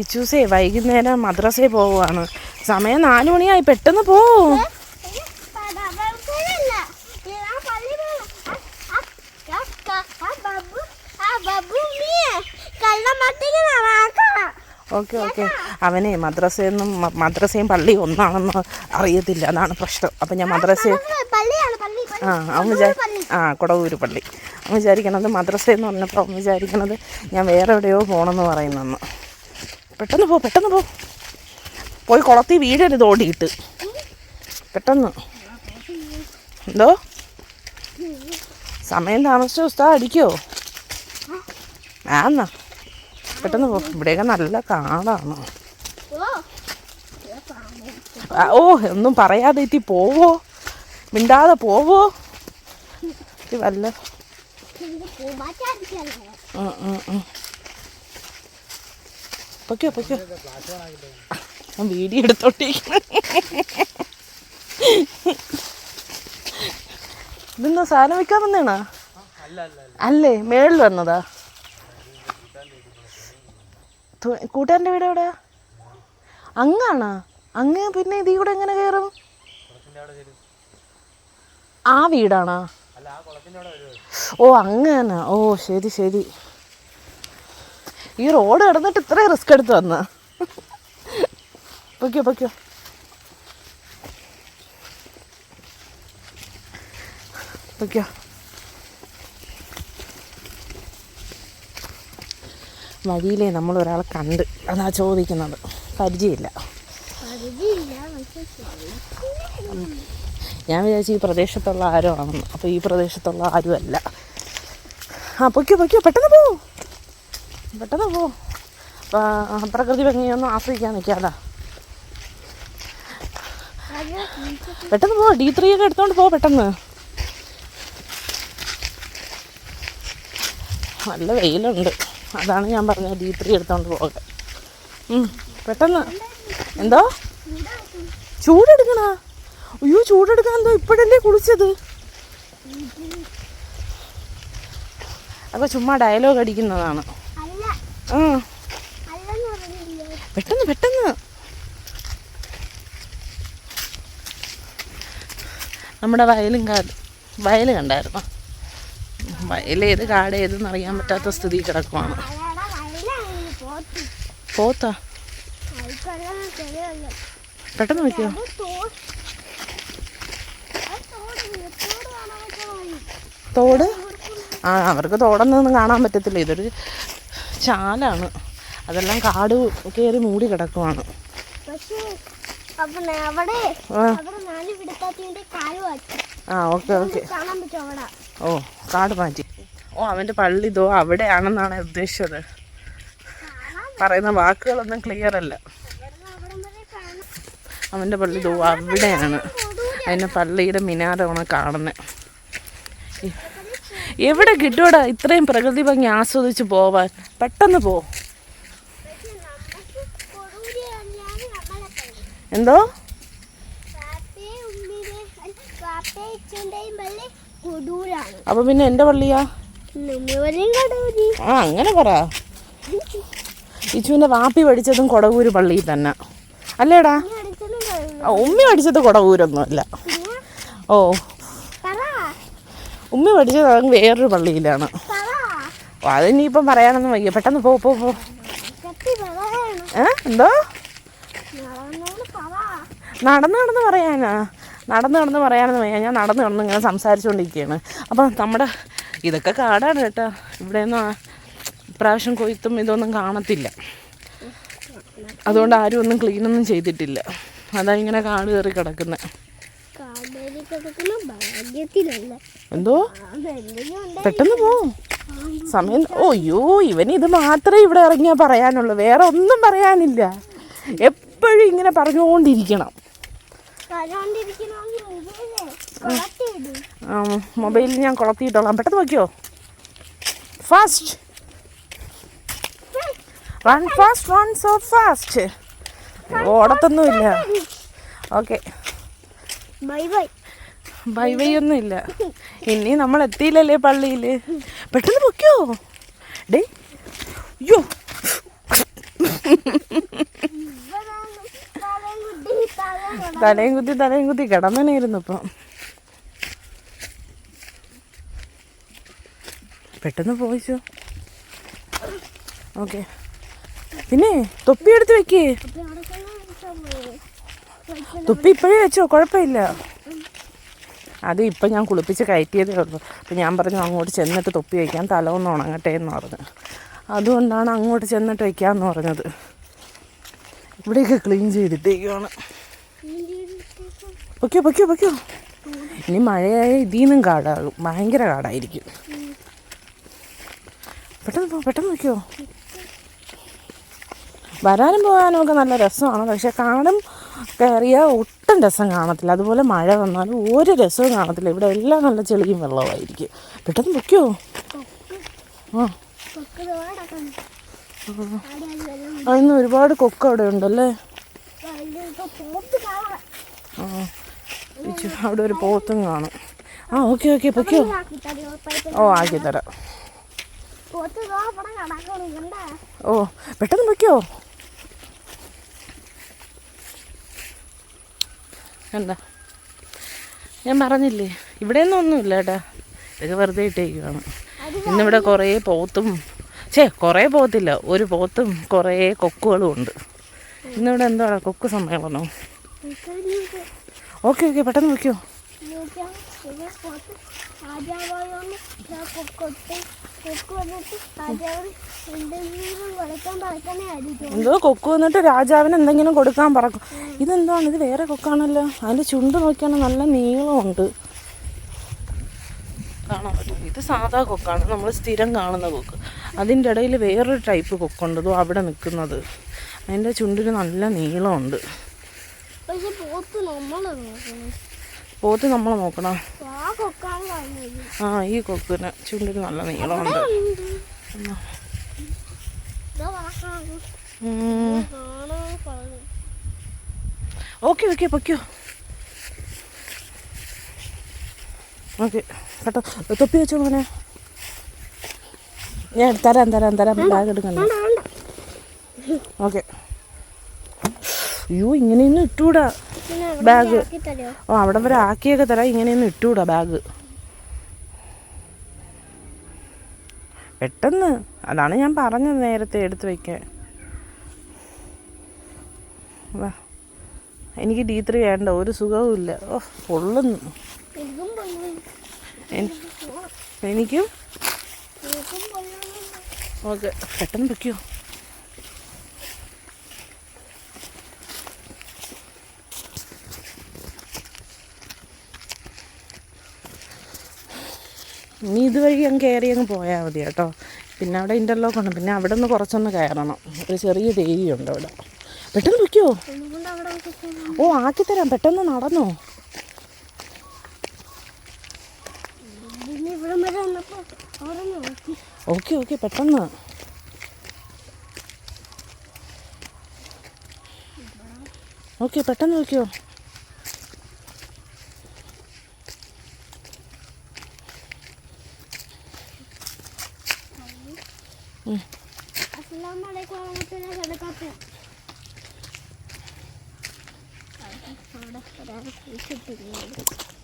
ഇച്ചൂസേ വൈകുന്നേരം മദ്രസയിൽ പോവുകയാണ്. സമയം 4 മണിയായി. പെട്ടെന്ന് പോ. Okay okay. അവനെ മദ്രസയും പള്ളിയും ഒന്നാണെന്ന് അറിയത്തില്ല, അതാണ് പ്രശ്നം. അപ്പം ഞാൻ മദ്രസയിൽ അവൻ കൊടവൂര് പള്ളി അവൻ വിചാരിക്കണത് മദ്രസയെന്ന് പറഞ്ഞപ്പോൾ അവൻ വിചാരിക്കണത് ഞാൻ വേറെ എവിടെയോ പോകണമെന്ന് പറയുന്നെന്ന്. പെട്ടെന്ന് പോ. പോയി കുളത്തിൽ വീഴരുത് ഓടിയിട്ട്. പെട്ടെന്ന്. എന്തോ സമയം താമസിച്ച ഉസ്താദ് അടിക്കോ? ആന്നാ പെട്ടെന്ന് പോ. ഇവിടെയൊക്കെ നല്ല കാടാണ്. ഓ ഒന്നും പറയാതെ ഇത്തി പോവോ, മിണ്ടാതെ പോവോ. വല്ല പൊയ്ക്കോ ഞാൻ വീഡിയോ എടുത്തോണ്ടിരിക്കുന്നു. ഇതെന്താ സാധനം വെക്കാൻ വന്നേണാ? അല്ലേ മേളിൽ വന്നതാ? കൂട്ടുകാരൻ്റെ വീട് എവിടെയാ? അങ്ങാണോ? അങ്ങ് പിന്നെ ഇതിൽ കൂടെ എങ്ങനെ കയറും? ആ വീടാണോ? ഓ അങ്ങനെ. ഓ ശരി. ഈ റോഡ് കിടന്നിട്ട് ഇത്രയും റിസ്ക് എടുത്ത് വന്ന. പൊയ്ക്കോ. വഴിയിലേ നമ്മൾ ഒരാളെ കണ്ട്, അതാ ചോദിക്കുന്നത്. പരിചയമില്ല. ഞാൻ വിചാരിച്ചു ഈ പ്രദേശത്തുള്ള ആരോ ആണെന്ന്. അപ്പോൾ ഈ പ്രദേശത്തുള്ള ആരും അല്ല. പൊയ്ക്കോ പെട്ടെന്ന് പോ. പ്രകൃതി ഭംഗിയൊന്നും ആസ്വദിക്കാൻ നിൽക്കാതാ. പെട്ടെന്ന് പോ. D3 ഒക്കെ എടുത്തോണ്ട് പോ പെട്ടെന്ന്. നല്ല വെയിലുണ്ട്, അതാണ് ഞാൻ പറഞ്ഞത് D3 എടുത്തോണ്ട് പോകാൻ. പെട്ടെന്ന്. എന്തോ ചൂടെടുക്കണ? അയ്യോ ചൂടെടുക്കാൻ എന്തോ ഇപ്പോഴല്ലേ കുളിച്ചത്? അപ്പോൾ ചുമ്മാ ഡയലോഗ് അടിക്കുന്നതാണ്. പെട്ടെന്ന്. നമ്മുടെ വയൽ കണ്ടായിരുന്നു. വയലേത് കാടേതെന്ന് അറിയാൻ പറ്റാത്ത സ്ഥിതി കിടക്കുവാണ്. പോത്താ? പെട്ടെന്ന് വയ്ക്കോ. തോട്? അവർക്ക് തോടൊന്നും കാണാൻ പറ്റത്തില്ല. ഇതൊരു ചാലാണ്. അതെല്ലാം കാട് കയറി മൂടി കിടക്കുവാണ്. ഓക്കെ. ഓ കാട് മാറ്റി. അവൻ്റെ പള്ളി ഇതോ അവിടെയാണെന്നാണ് ഉദ്ദേശിച്ചത്. പറയുന്ന വാക്കുകളൊന്നും ക്ലിയർ അല്ല. അവൻ്റെ പള്ളി ഇതോ അവിടെയാണ്. അതിൻ്റെ പള്ളിയുടെ മിനാരമാണ് കാണുന്നത്. എവിടെ കിട്ടൂടാ ഇത്രയും പ്രകൃതി ഭംഗി ആസ്വദിച്ച് പോവാൻ? പെട്ടെന്ന് പോ. എന്തോ? അപ്പൊ പിന്നെ എൻ്റെ പള്ളിയാ? അങ്ങനെ പറ. ഇച്ചുവിൻ്റെ വാപ്പി പഠിച്ചതും കൊടവൂര് പള്ളിയിൽ തന്നെ അല്ലേടാ? ഉമ്മി പഠിച്ചത് കൊടവൂരൊന്നുമല്ല. ഓ ഉമ്മി പഠിച്ചത് അത് വേറൊരു പള്ളിയിലാണ്. അതിനിപ്പം പറയാനൊന്നും വയ്യ. പെട്ടെന്ന് പോ. എന്തോ നടന്ന് പറയാനൊന്നും വയ്യ. ഞാൻ നടന്ന് ഇങ്ങനെ സംസാരിച്ചുകൊണ്ടിരിക്കുകയാണ്. അപ്പം നമ്മുടെ ഇതൊക്കെ കാടാണ് കേട്ടോ. ഇവിടെയൊന്നും ഇപ്രാവശ്യം കൊയ്ത്തും ഇതൊന്നും കാണത്തില്ല. അതുകൊണ്ട് ആരും ഒന്നും ക്ലീനൊന്നും ചെയ്തിട്ടില്ല. അതാ ഇങ്ങനെ കാട് കയറി കിടക്കുന്നത്. എന്തോ പെട്ടെന്ന് പോ. സമയം. ഓയ്യോ ഇവനിത് മാത്രമേ ഇവിടെ ഇറങ്ങിയാൽ പറയാനുള്ളൂ, വേറെ ഒന്നും പറയാനില്ല. എപ്പോഴും ഇങ്ങനെ പറഞ്ഞുകൊണ്ടിരിക്കണം. മൊബൈലിൽ ഞാൻ കൊളത്തിയിട്ടോളാം. പെട്ടെന്ന് നോക്കിയോ. Fast run so fast. ഓടത്തൊന്നുമില്ല. ഓക്കെ ബൈ ഒന്നും ഇല്ല. ഇനി നമ്മൾ എത്തിയില്ലല്ലേ പള്ളിയിൽ. പെട്ടെന്ന് പൊയ്ക്കോ. ഡേ അയ്യോ തലയും കുത്തി കിടന്നനായിരുന്നു ഇപ്പം. പെട്ടെന്ന് പോയിച്ചോ. ഓക്കെ, പിന്നെ തൊപ്പി എടുത്ത് വെക്കേ. തൊപ്പി ഇപ്പോഴേ വെച്ചോ, കുഴപ്പമില്ല. അത് ഇപ്പം ഞാൻ കുളിപ്പിച്ച് കയറ്റിയതേ ഉള്ളൂ. അപ്പം ഞാൻ പറഞ്ഞു അങ്ങോട്ട് ചെന്നിട്ട് തൊപ്പി വയ്ക്കാൻ, തല ഒന്ന് ഉണങ്ങട്ടെ എന്ന് പറഞ്ഞു. അതുകൊണ്ടാണ് അങ്ങോട്ട് ചെന്നിട്ട് വയ്ക്കാമെന്ന് പറഞ്ഞത്. ഇവിടെയൊക്കെ ക്ലീൻ ചെയ്തിട്ടേക്കാണ്. പൊയ്ക്കോ. ഇനി മഴയായ ഇതിൽ നിന്നും കാടാകും, ഭയങ്കര കാടായിരിക്കും. പെട്ടെന്ന് വയ്ക്കോ. വരാനും പോകാനും ഒക്കെ നല്ല രസമാണ്. പക്ഷെ കാടും കയറിയാൽ ഒട്ടും രസം കാണത്തില്ല. അതുപോലെ മഴ വന്നാലും ഒരു രസവും കാണത്തില്ല. ഇവിടെ എല്ലാം നല്ല ചെളിയും വെള്ളമായിരിക്കും. പെട്ടെന്ന് വയ്ക്കോ. ഇന്ന് ഒരുപാട് കൊക്ക് അവിടെ ഉണ്ടല്ലേ. അവിടെ ഒരു പോത്തും കാണും. ഓക്കെ പൊയ്ക്കോ. ആക്കിത്തരാം. പെട്ടെന്ന് വയ്ക്കോ. എന്താ ഞാൻ പറഞ്ഞില്ലേ, ഇവിടെ ഒന്നും ഒന്നുമില്ല ഏട്ടാ. ഇതൊക്കെ വെറുതെ ഇട്ടേക്കുവാണ്. ഇന്നിവിടെ കുറേ പോത്തും, കുറേ പോത്തില്ല, ഒരു പോത്തും കുറേ കൊക്കുകളും ഉണ്ട്. ഇന്നിവിടെ എന്താണ് കൊക്ക് സമ്മേളനോ? ഓക്കെ പെട്ടെന്ന് വയ്ക്കോ. എന്തോ കൊക്ക് വന്നിട്ട് രാജാവിന് എന്തെങ്കിലും കൊടുക്കാൻ പറക്കും. ഇതെന്താണ്, ഇത് വേറെ കൊക്കാണല്ലോ. അതിൻ്റെ ചുണ്ട് നോക്കിയാണ് നല്ല നീളമുണ്ട്, കാണാൻ പറ്റും. ഇത് സാധാ കൊക്കാണ്, നമ്മൾ സ്ഥിരം കാണുന്ന കൊക്ക്. അതിൻ്റെ ഇടയിൽ വേറൊരു ടൈപ്പ് കൊക്കുണ്ട്, അതും അവിടെ നിൽക്കുന്നത്. അതിൻ്റെ ചുണ്ടിന് നല്ല നീളമുണ്ട്. പോത്ത് നമ്മൾ നോക്കണം. ഈ കൊക്കിന് ചുണ്ടിന് നല്ല നീളമുണ്ട്. ഓക്കെ പൊയ്ക്കോ. ഓക്കെ പെട്ടെന്ന് തൊപ്പി വെച്ചോ മോനെ. ഞാൻ തരാം ബാഗ് എടുക്കണ്ട. ഓക്കെ. അയ്യോ, ഇങ്ങനെയൊന്നും ഇട്ടൂടാ ബാഗ്. അവിടെ വരെ ആക്കിയൊക്കെ തരാം. ഇങ്ങനെയൊന്നും ഇട്ടൂടാ ബാഗ്. പെട്ടെന്ന്, അതാണ് ഞാൻ പറഞ്ഞത് നേരത്തെ എടുത്ത് വയ്ക്കാൻ. വാ, എനിക്ക് D3 വേണ്ട, ഒരു സുഖവും ഇല്ല. പൊള്ളുന്നു. എനിക്കും. ഓക്കെ പെട്ടെന്ന് വയ്ക്കോ. ഇനി ഇതുവഴി കയറി അങ്ങ് പോയാൽ മതി കേട്ടോ. പിന്നെ അവിടെ ഇൻ്റർലോക്ക് ഉണ്ട്. പിന്നെ അവിടെ നിന്ന് കുറച്ചൊന്ന് കയറണം. ഒരു ചെറിയ ഏരിയുണ്ട് അവിടെ. പെട്ടെന്ന് വയ്ക്കോ. ആക്കിത്തരാം, പെട്ടെന്ന് നടന്നോ. ഓക്കെ പെട്ടെന്ന്. പെട്ടെന്ന് വയ്ക്കോ.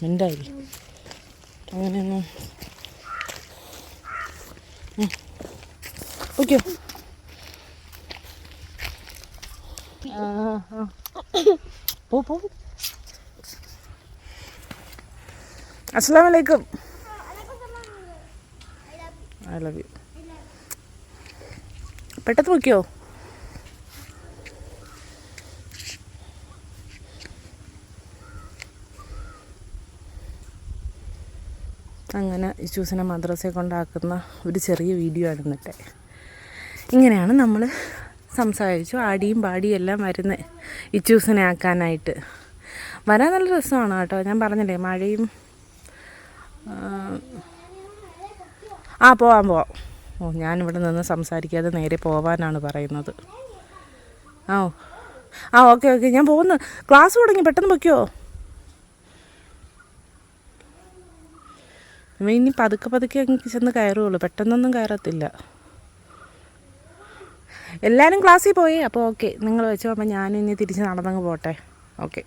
മിണ്ടായി അങ്ങനെയൊന്നും. ഓക്കെ. പോ. അസ്സലാമു അലൈക്കും. I love you. പെട്ടെന്ന് നോക്കിയോ. അങ്ങനെ ഇച്ചൂസിനെ മദ്രസയെ കൊണ്ടാക്കുന്ന ഒരു ചെറിയ വീഡിയോ ആണ് ഇന്നത്തെ. ഇങ്ങനെയാണ് നമ്മൾ സംസാരിച്ചു ആടിയും പാടിയും എല്ലാം വരുന്നത് ഇച്ചൂസിനെ ആക്കാനായിട്ട്. വരാൻ നല്ല രസമാണ് കേട്ടോ. ഞാൻ പറഞ്ഞില്ലേ മഴയും. പോവാം. ഞാനിവിടെ നിന്ന് സംസാരിക്കാതെ നേരെ പോവാനാണ് പറയുന്നത്. ഓക്കെ ഞാൻ പോകുന്നു. ക്ലാസ് തുടങ്ങി, പെട്ടെന്ന് പൊയ്ക്കോ. ഇനി പതുക്കെ എനിക്ക് ചെന്ന് കയറുകയുള്ളൂ, പെട്ടെന്നൊന്നും കയറത്തില്ല. എല്ലാവരും ക്ലാസ്സിൽ പോയി. അപ്പോൾ ഓക്കെ, നിങ്ങൾ വെച്ചോ. അപ്പോൾ ഞാനും ഇനി തിരിച്ച് നടന്നങ്ങ് പോട്ടെ. ഓക്കെ.